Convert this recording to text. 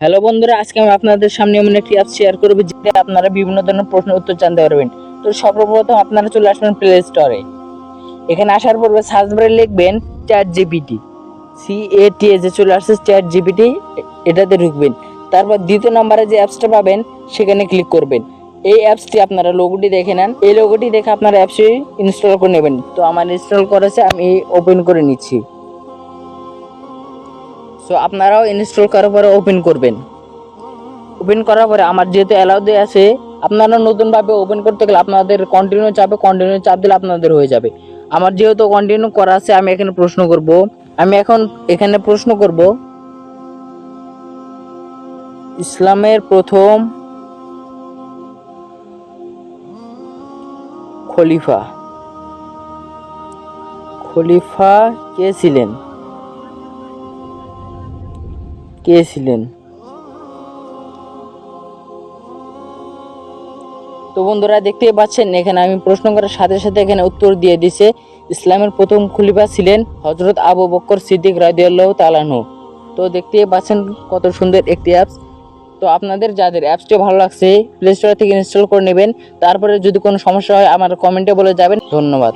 Hello বন্ধুরা, আজকে আমি আপনাদের সামনে এমন একটি অ্যাপ শেয়ার করব যেটা আপনারা বিভিন্ন ধরনের প্রশ্নের উত্তর জানতে পারবেন। তো সর্বপ্রথম আপনারা চলে আসবেন প্লে স্টোরে। এখানে আসার পর সার্চ বারে লিখবেন চ্যাট জিপিটি, CAT চলে আসছে চ্যাট জিপিটি, এটাতে ঢুকবেন। তারপর দ্বিতীয় নম্বরে যে অ্যাপসটা পাবেন সেখানে ক্লিক করবেন। এই অ্যাপসটি আপনারা লোগোটি দেখে নেন, এই লোগোটি দেখে আপনারা অ্যাপসটি ইনস্টল করে নেবেন। তো আমার ইনস্টল করেছে, আমি ওপেন করে নিচ্ছি। সো আপনারাও ইনস্টল করার পরে ওপেন করবেন। ওপেন করার পরে আমার যেহেতু অ্যালাউ দেওয়া আছে, আপনারা নতুনভাবে ওপেন করতে গেলে আপনাদের কন্টিনিউ চাপ দিলে আপনাদের হয়ে যাবে। আমার যেহেতু কন্টিনিউ করা আছে, আমি এখানে প্রশ্ন করব। আমি এখন এখানে প্রশ্ন করব, ইসলামের প্রথম খলিফা খলিফা কে ছিলেন? তো বন্ধুরা দেখতেই পাচ্ছেন, এখানে আমি প্রশ্ন করার সাথে সাথে এখানে উত্তর দিয়ে দিছে। ইসলামের প্রথম খলিফা ছিলেন হযরত আবু বকর সিদ্দিক রাদিয়াল্লাহু তাআলা আনহু। তো দেখতেই পাচ্ছেন কত সুন্দর একটি অ্যাপস। তো আপনাদের যাদের অ্যাপসটি ভালো লাগছে প্লে স্টোর থেকে ইনস্টল করে নেবেন। তারপরে যদি কোনো সমস্যা হয় আমার কমেন্টে বলে যাবেন। ধন্যবাদ।